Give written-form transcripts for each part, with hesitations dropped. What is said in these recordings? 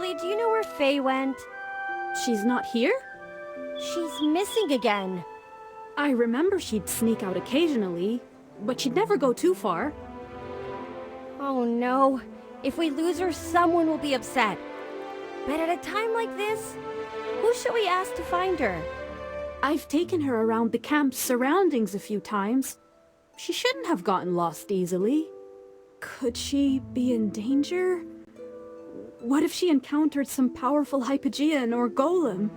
Merrily, do you know where Faye went? She's not here? She's missing again. I remember she'd sneak out occasionally, but she'd never go too far. Oh no. If we lose her, someone will be upset. But at a time like this, who should we ask to find her? I've taken her around the camp's surroundings a few times. She shouldn't have gotten lost easily. Could she be in danger? What if she encountered some powerful Hypogean or Golem?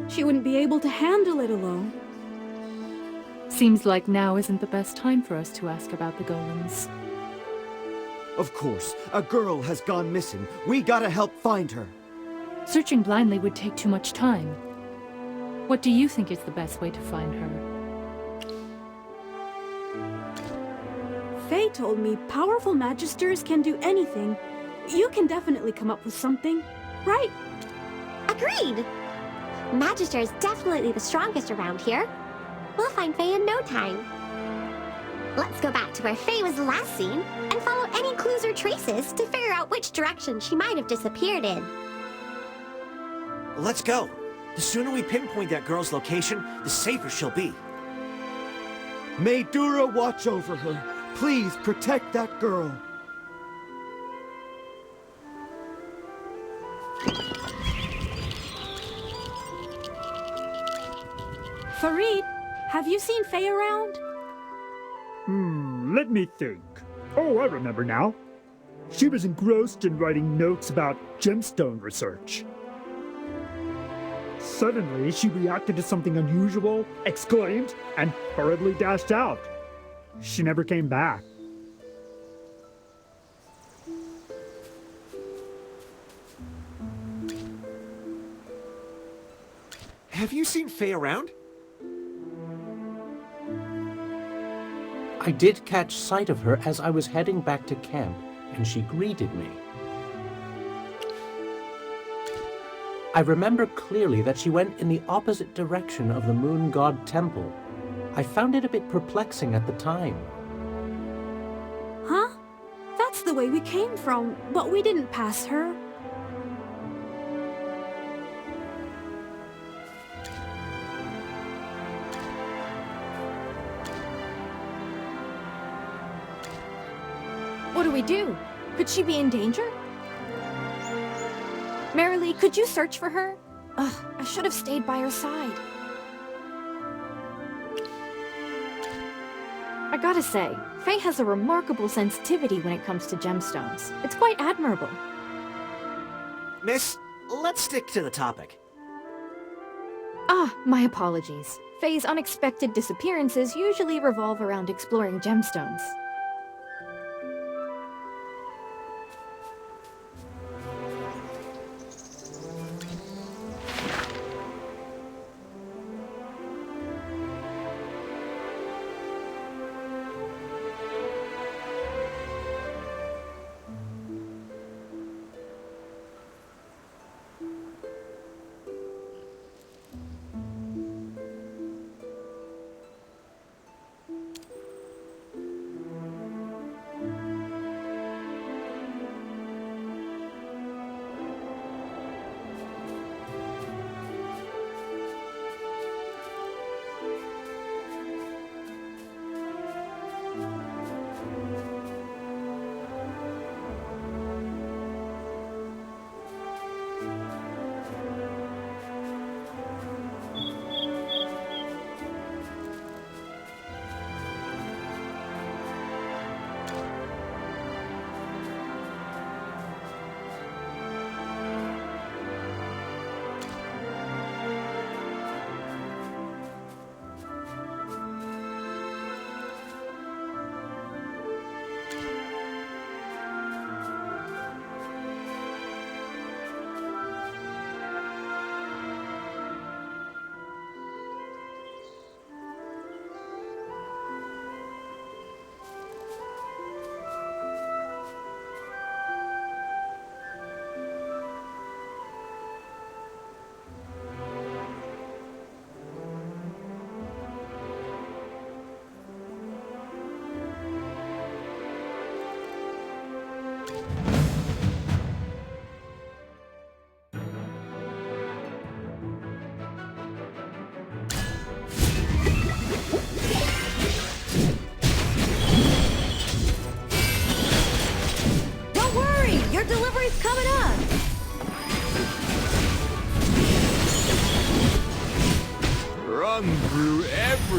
She wouldn't be able to handle it alone. Seems like now isn't the best time for us to ask about the golems. Of course, a girl has gone missing. We gotta help find her. Searching blindly would take too much time. What do you think is the best way to find her? Faye told me powerful magisters can do anything. You can definitely come up with something, right? Agreed! Magister is definitely the strongest around here. We'll find Faye in no time. Let's go back to where Faye was last seen and follow any clues or traces to figure out which direction she might have disappeared in. Let's go. The sooner we pinpoint that girl's location, the safer she'll be. May Dura watch over her. Please protect that girl. Farid, have you seen Faye around? Let me think. Oh, I remember now. She was engrossed in writing notes about gemstone research. Suddenly, she reacted to something unusual, exclaimed, and hurriedly dashed out. She never came back. Have you seen Faye around? I did catch sight of her as I was heading back to camp, and she greeted me. I remember clearly that she went in the opposite direction of the Moon God Temple. I found it a bit perplexing at the time. Huh? That's the way we came from, but we didn't pass her. What do we do? Could she be in danger? Merrily, could you search for her? Ugh, I should have stayed by her side. I gotta say, Faye has a remarkable sensitivity when it comes to gemstones. It's quite admirable. Miss, let's stick to the topic. Ah, my apologies. Faye's unexpected disappearances usually revolve around exploring gemstones.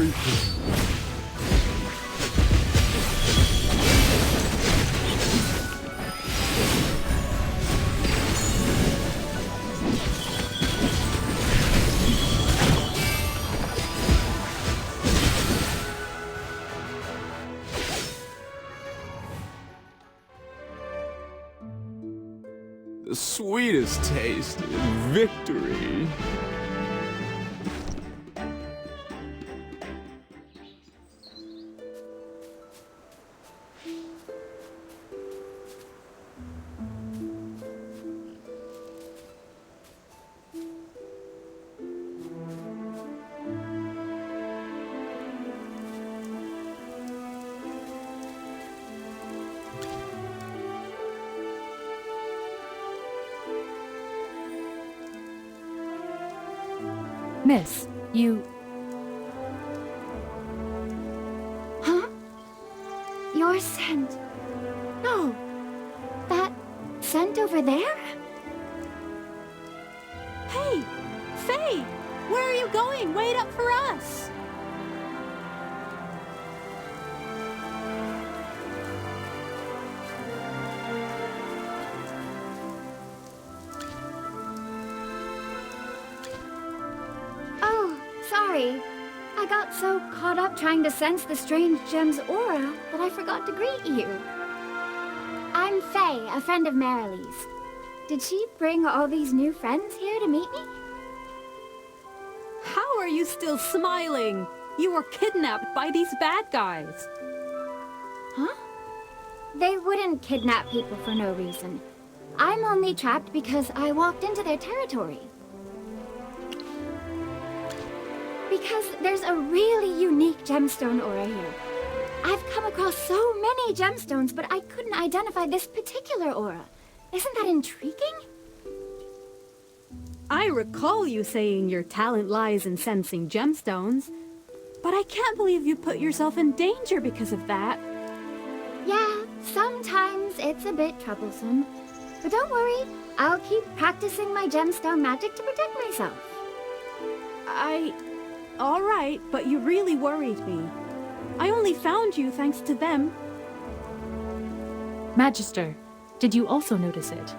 everything. The sweetest taste is victory. Miss, you... Huh? Your scent. No. That scent over there? Hey! Faye! Where are you going? Wait up for us! Oh, sorry. I got so caught up trying to sense the strange gem's aura that I forgot to greet you. I'm Faye, a friend of Marilee's. Did she bring all these new friends here to meet me? How are you still smiling? You were kidnapped by these bad guys. Huh? They wouldn't kidnap people for no reason. I'm only trapped because I walked into their territory. Because there's a really unique gemstone aura here. I've come across so many gemstones, but I couldn't identify this particular aura. Isn't that intriguing? I recall you saying your talent lies in sensing gemstones, but I can't believe you put yourself in danger because of that. Yeah, sometimes it's a bit troublesome. But don't worry, I'll keep practicing my gemstone magic to protect myself. All right, but you really worried me. I only found you thanks to them. Magister, did you also notice it?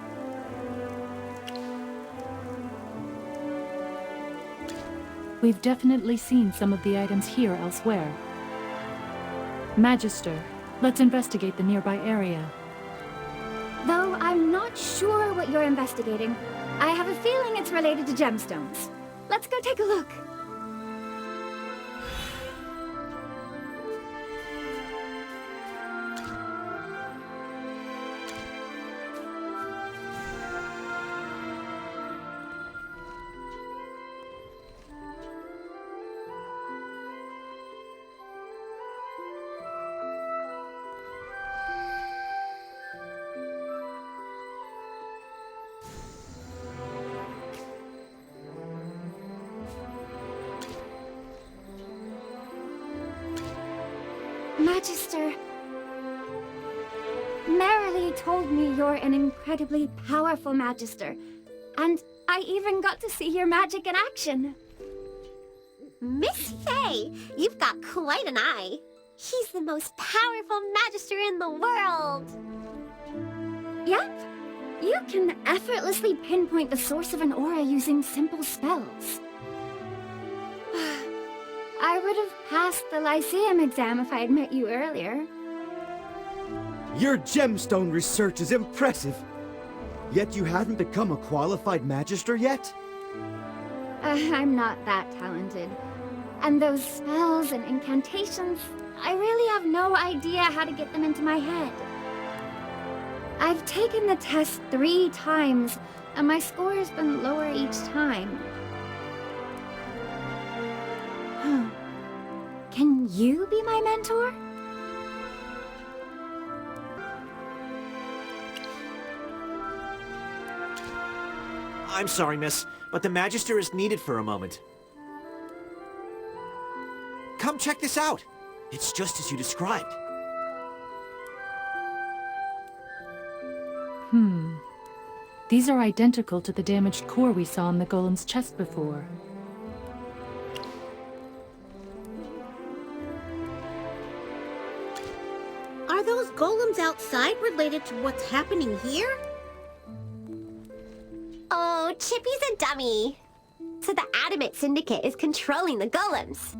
We've definitely seen some of the items here elsewhere. Magister, let's investigate the nearby area. Though I'm not sure what you're investigating, I have a feeling it's related to gemstones. Let's go take a look. Magister, Marilee told me you're an incredibly powerful Magister, and I even got to see your magic in action. Miss Faye, you've got quite an eye. He's the most powerful Magister in the world. Yep, you can effortlessly pinpoint the source of an aura using simple spells. I would have passed the Lyceum exam if I had met you earlier. Your gemstone research is impressive. Yet you hadn't become a qualified magister yet? I'm not that talented. And those spells and incantations, I really have no idea how to get them into my head. I've taken the test 3 times, and my score has been lower each time. Can you be my mentor? I'm sorry, miss, but the Magister is needed for a moment. Come check this out. It's just as you described. These are identical to the damaged core we saw in the golem's chest before. those golems outside related to what's happening here? Oh, Chippy's a dummy. So the Adamant Syndicate is controlling the golems.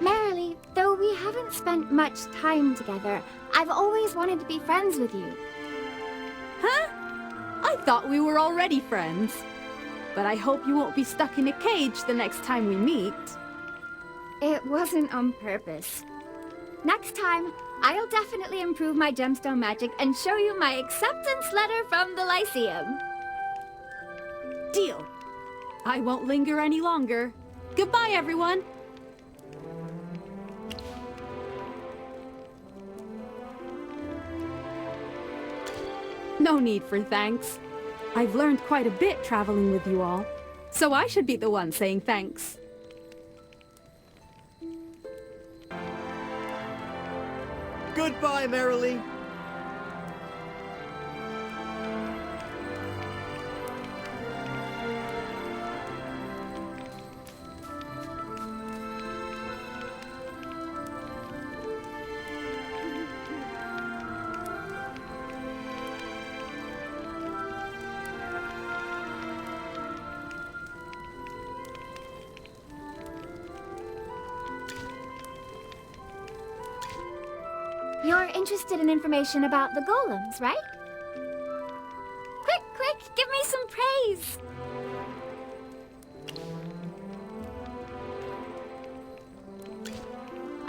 Merrily, though we haven't spent much time together, I've always wanted to be friends with you. Huh? I thought we were already friends. But I hope you won't be stuck in a cage the next time we meet. It wasn't on purpose. Next time, I'll definitely improve my gemstone magic and show you my acceptance letter from the Lyceum. Deal. I won't linger any longer. Goodbye, everyone. No need for thanks. I've learned quite a bit traveling with you all, so I should be the one saying thanks. Goodbye, Merrily. You're interested in information about the golems, right? Quick, quick, give me some praise!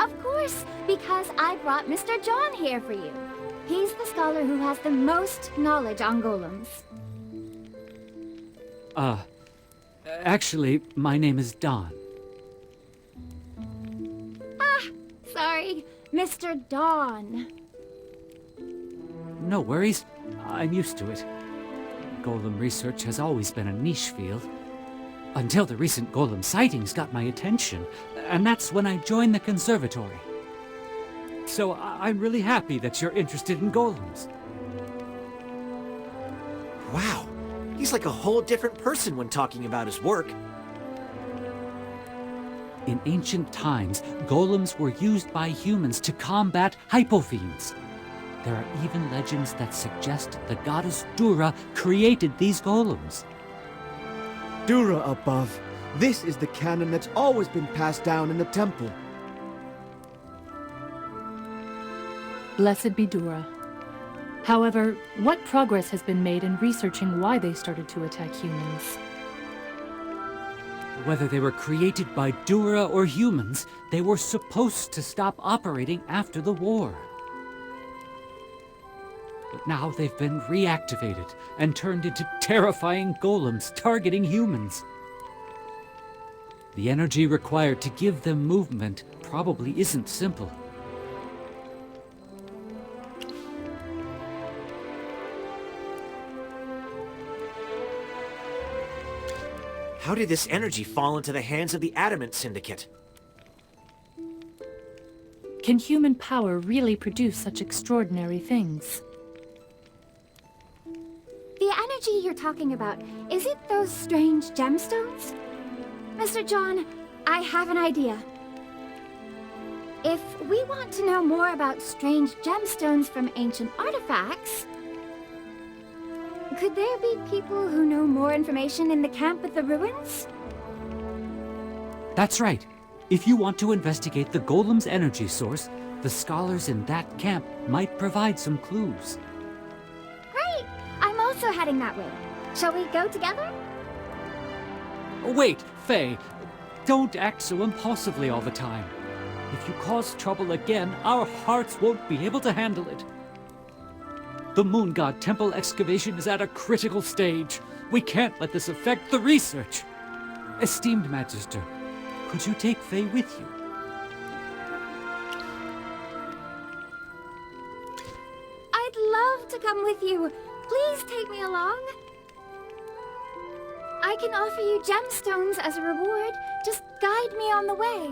Of course, because I brought Mr. John here for you. He's the scholar who has the most knowledge on golems. Actually, my name is Don. Sorry, Mr. Dawn. No worries. I'm used to it. Golem research has always been a niche field. Until the recent golem sightings got my attention, and that's when I joined the conservatory. So I'm really happy that you're interested in golems. Wow, he's like a whole different person when talking about his work. In ancient times, golems were used by humans to combat hypofiends. There are even legends that suggest the goddess Dura created these golems. Dura above. This is the canon that's always been passed down in the temple. Blessed be Dura. However, what progress has been made in researching why they started to attack humans? Whether they were created by Dura or humans, they were supposed to stop operating after the war. But now they've been reactivated and turned into terrifying golems targeting humans. The energy required to give them movement probably isn't simple. How did this energy fall into the hands of the Adamant Syndicate? Can human power really produce such extraordinary things? The energy you're talking about, is it those strange gemstones? Mr. John, I have an idea. If we want to know more about strange gemstones from ancient artifacts, could there be people who know more information in the camp at the ruins? That's right. If you want to investigate the golem's energy source, the scholars in that camp might provide some clues. Great! I'm also heading that way. Shall we go together? Wait, Faye. Don't act so impulsively all the time. If you cause trouble again, our hearts won't be able to handle it. The Moon God Temple excavation is at a critical stage. We can't let this affect the research. Esteemed Magister, could you take Faye with you? I'd love to come with you. Please take me along. I can offer you gemstones as a reward. Just guide me on the way.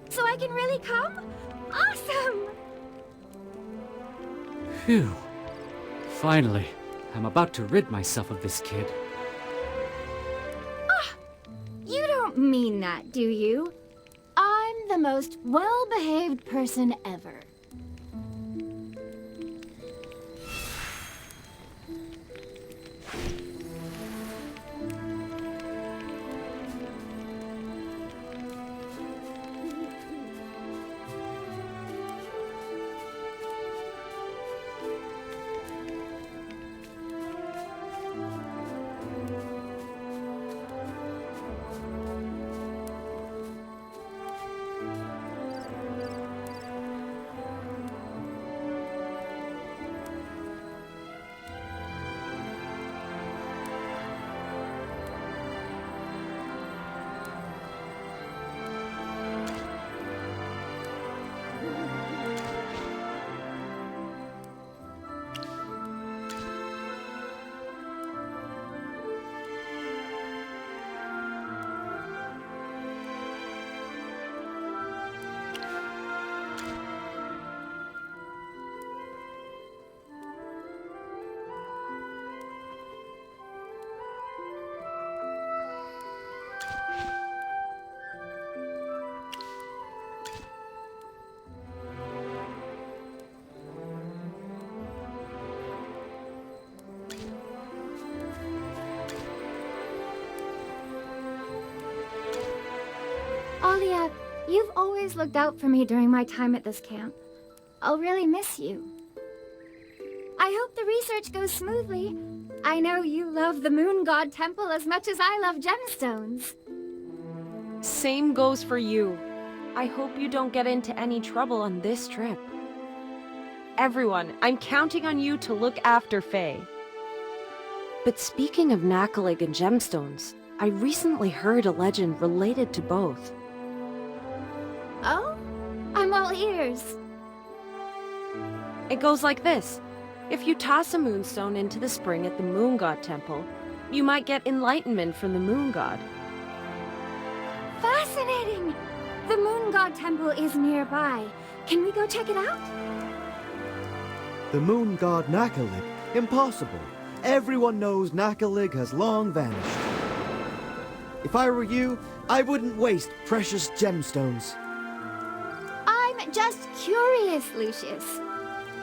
So I can really come? Awesome! Phew. Finally, I'm about to rid myself of this kid. You don't mean that, do you? I'm the most well-behaved person ever. Alia, you've always looked out for me during my time at this camp. I'll really miss you. I hope the research goes smoothly. I know you love the Moon God Temple as much as I love gemstones. Same goes for you. I hope you don't get into any trouble on this trip. Everyone, I'm counting on you to look after Faye. But speaking of Nakalig and gemstones, I recently heard a legend related to both. Oh? I'm all ears. It goes like this. If you toss a moonstone into the spring at the Moon God Temple, you might get enlightenment from the Moon God. Fascinating! The Moon God Temple is nearby. Can we go check it out? The moon god Nakalig? Impossible. Everyone knows Nakalig has long vanished. If I were you, I wouldn't waste precious gemstones. I'm just curious, Lucius.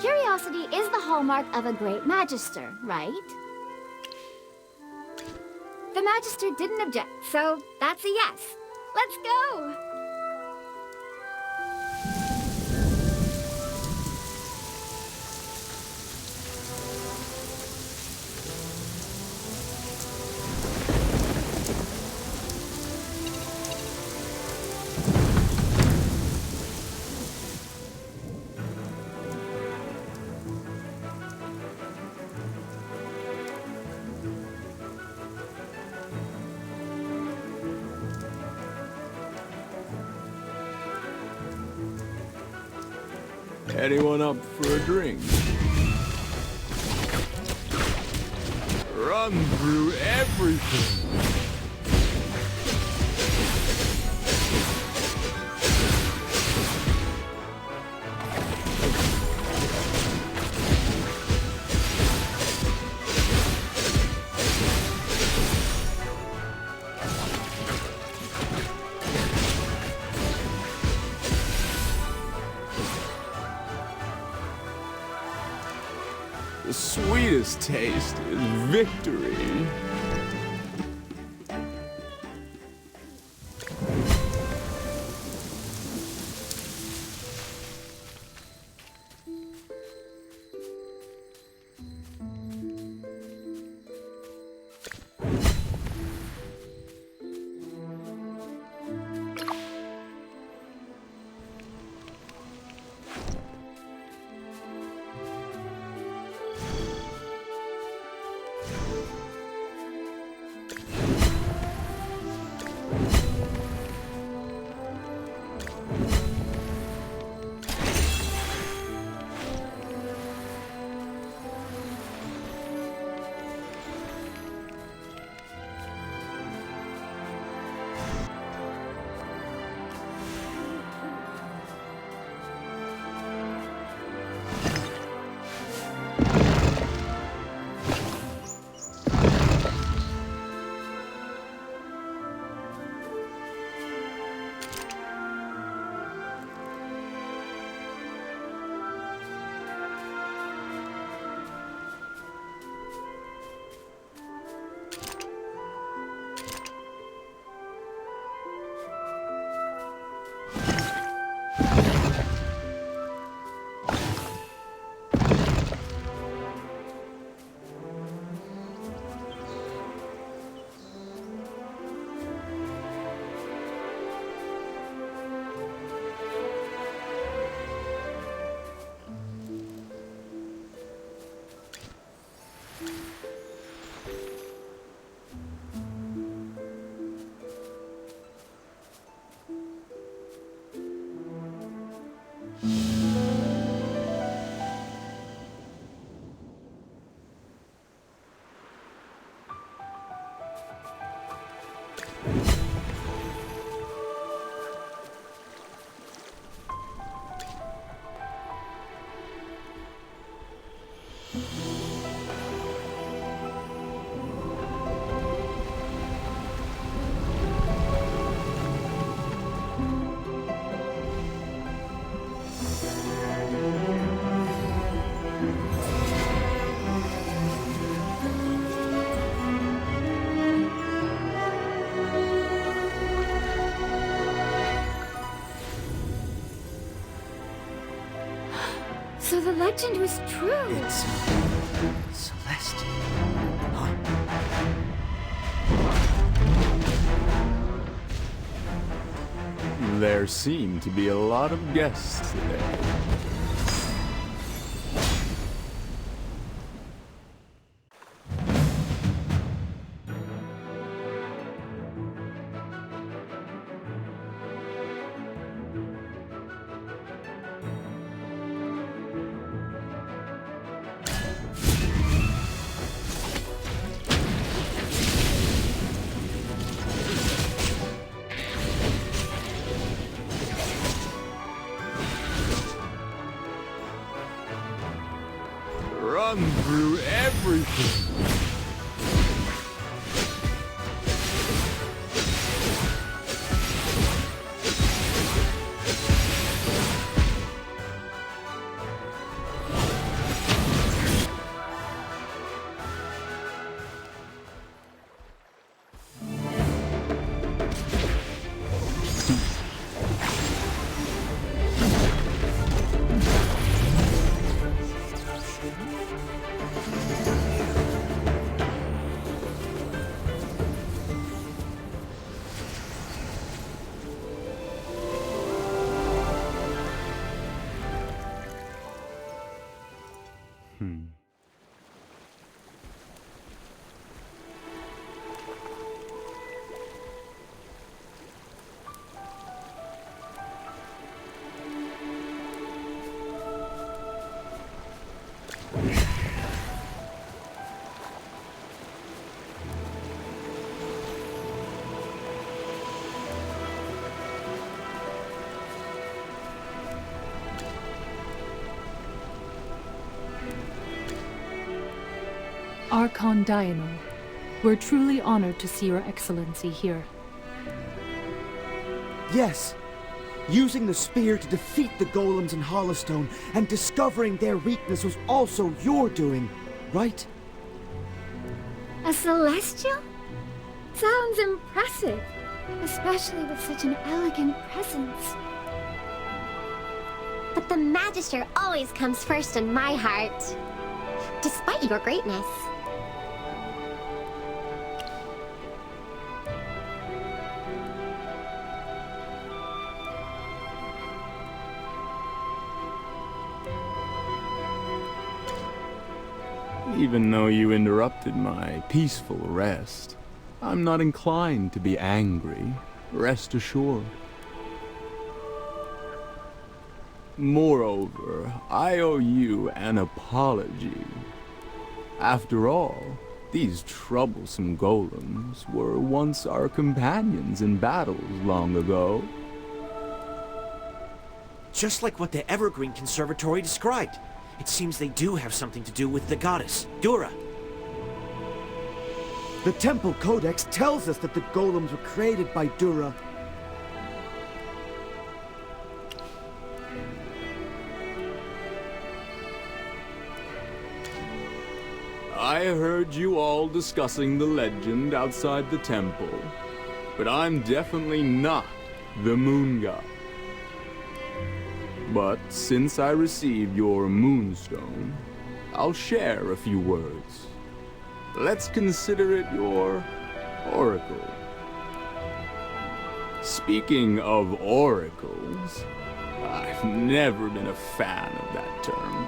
Curiosity is the hallmark of a great magister, right? The magister didn't object, so that's a yes. Let's go! Anyone up for a drink? Run through everything. The sweetest taste is victory. So the legend was true. It's Celeste. Huh? There seem to be a lot of guests today. Run through everything. Archon Dionel, we're truly honored to see Your Excellency here. Yes. Using the spear to defeat the golems in Hollowstone and discovering their weakness was also your doing, right? A celestial? Sounds impressive, especially with such an elegant presence. But the Magister always comes first in my heart, despite your greatness. Even though you interrupted my peaceful rest, I'm not inclined to be angry, rest assured. Moreover, I owe you an apology. After all, these troublesome golems were once our companions in battles long ago. Just like what the Evergreen Conservatory described. It seems they do have something to do with the goddess, Dura. The Temple Codex tells us that the golems were created by Dura. I heard you all discussing the legend outside the temple, but I'm definitely not the moon god. But since I received your moonstone, I'll share a few words. Let's consider it your oracle. Speaking of oracles, I've never been a fan of that term.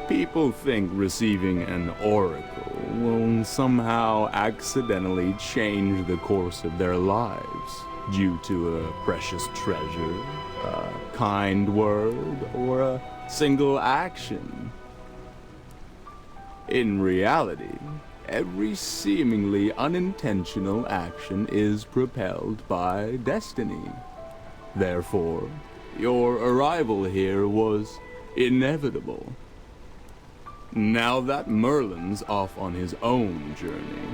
People think receiving an oracle will somehow accidentally change the course of their lives due to a precious treasure, a kind word, or a single action. In reality, every seemingly unintentional action is propelled by destiny. Therefore, your arrival here was inevitable. Now that Merlin's off on his own journey,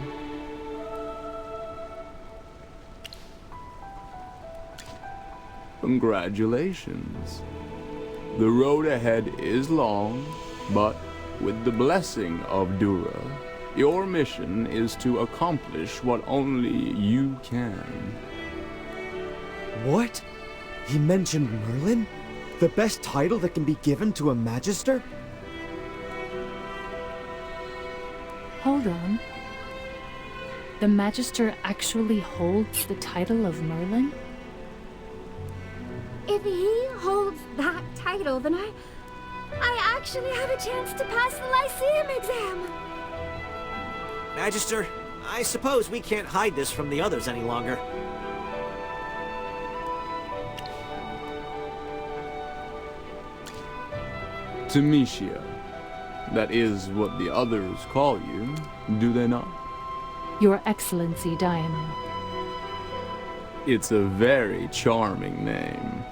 congratulations. The road ahead is long, but with the blessing of Dura, your mission is to accomplish what only you can. What? He mentioned Merlin? The best title that can be given to a Magister? Hold on. The Magister actually holds the title of Merlin? If he holds that title, then I actually have a chance to pass the Lyceum exam. Magister, I suppose we can't hide this from the others any longer. Tamicia. That is what the others call you, do they not? Your Excellency, Diana. It's a very charming name.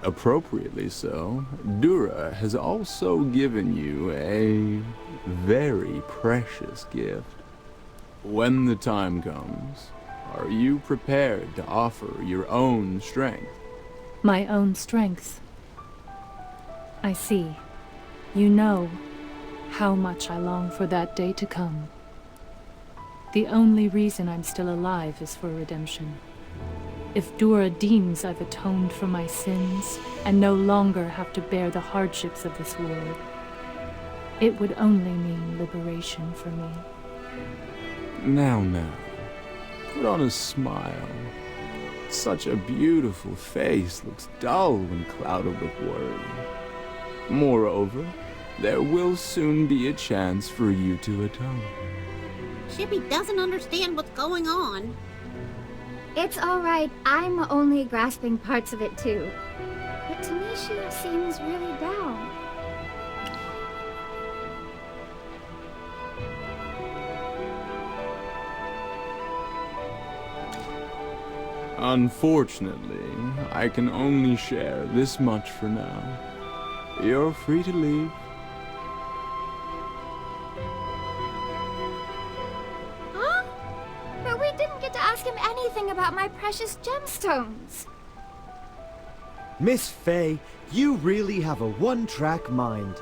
Appropriately so, Dura has also given you a very precious gift. When the time comes, are you prepared to offer your own strength? My own strength. I see. You know how much I long for that day to come. The only reason I'm still alive is for redemption. If Dura deems I've atoned for my sins and no longer have to bear the hardships of this world, it would only mean liberation for me. Now, put on a smile. Such a beautiful face looks dull when clouded with worry. Moreover, there will soon be a chance for you to atone. Chippy doesn't understand what's going on. It's all right. I'm only grasping parts of it too. But Tanisha seems really down. Unfortunately, I can only share this much for now. You're free to leave. Huh? But we didn't get to ask him anything about my precious gemstones. Miss Faye, you really have a one-track mind.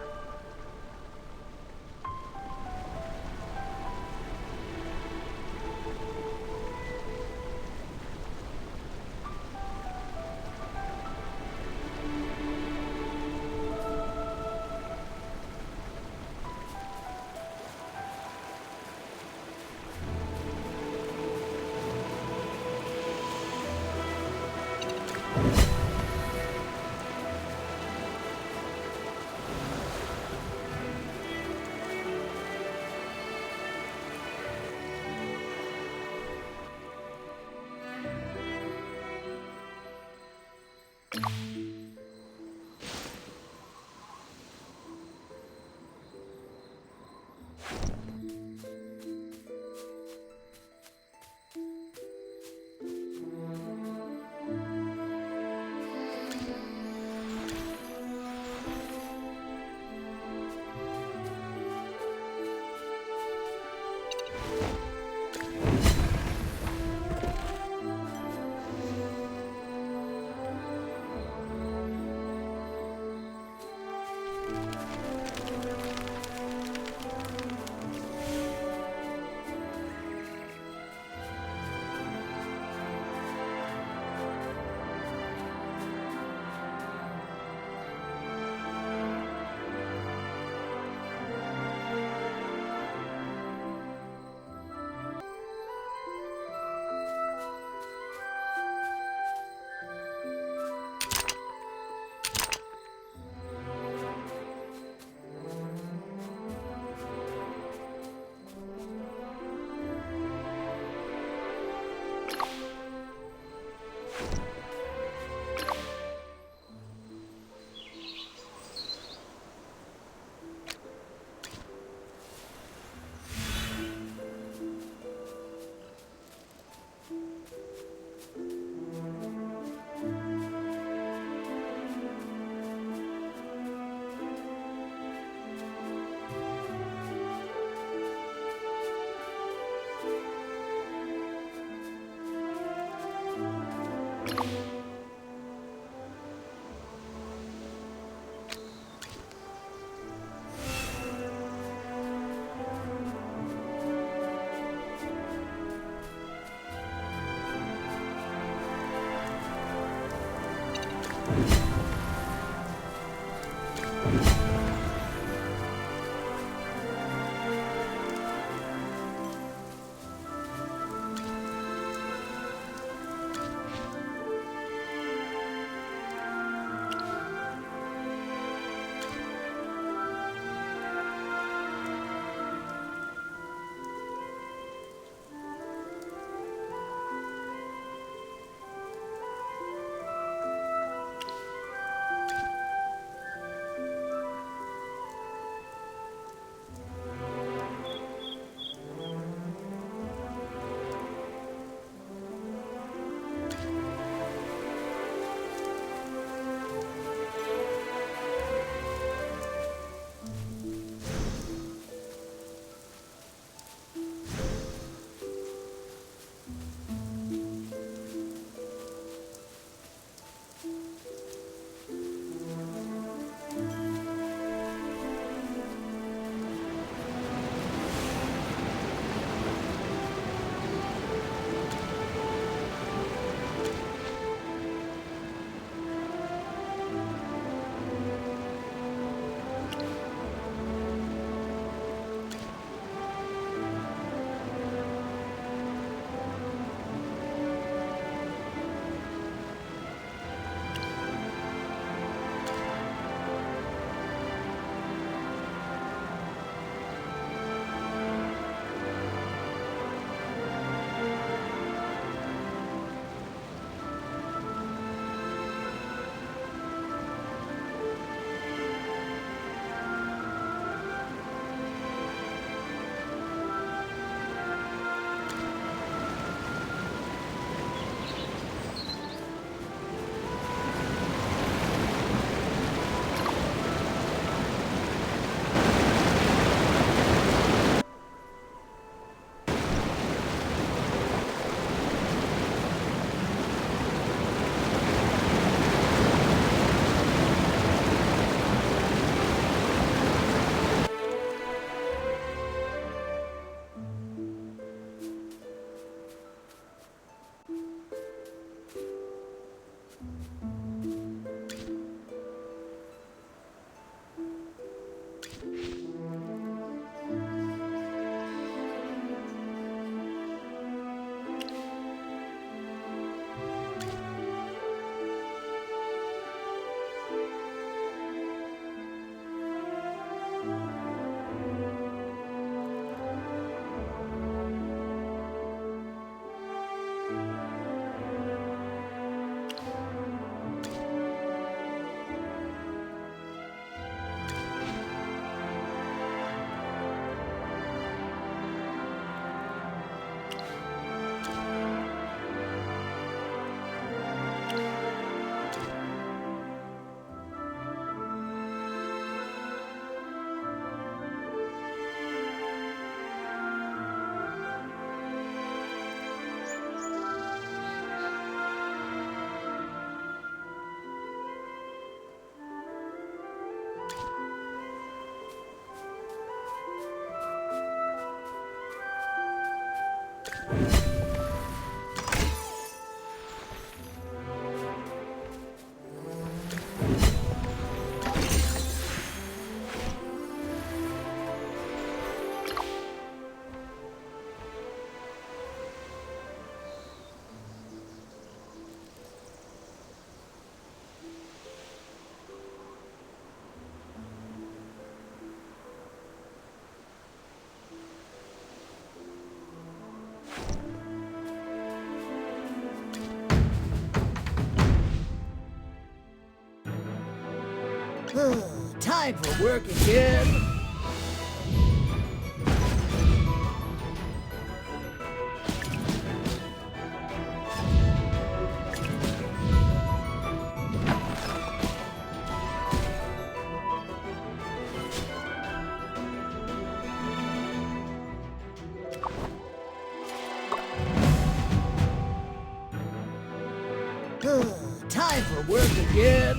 Time for work again. Time for work again.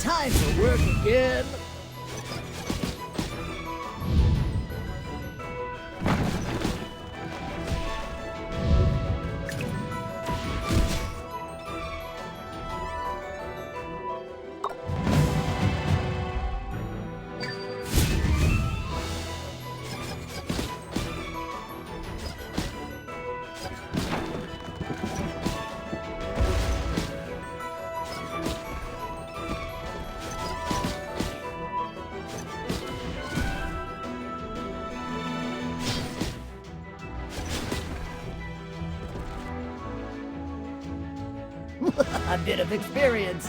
Time for work again. A bit of experience.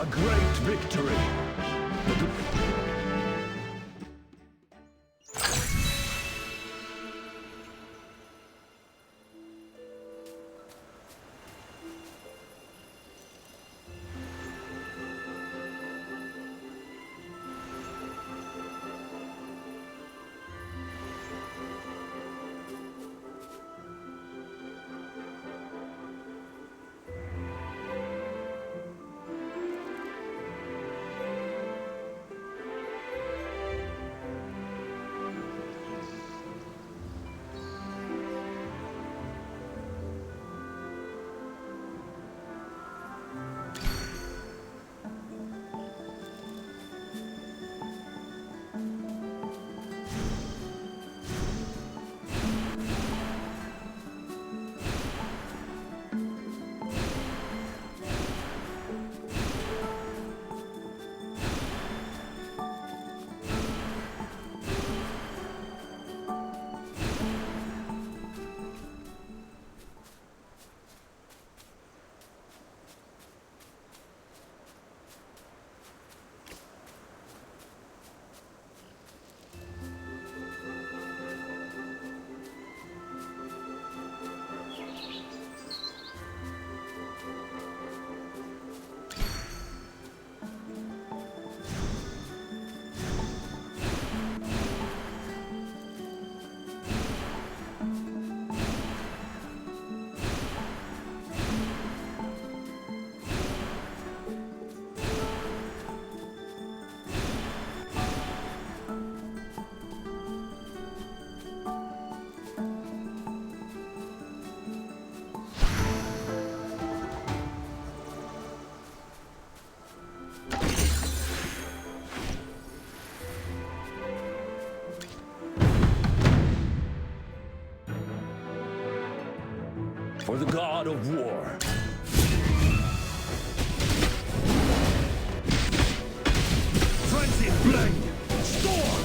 A great victory. For the god of war. Frenzy blade! Storm!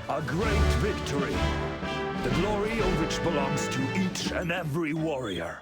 A great victory. The glory of which belongs to each and every warrior.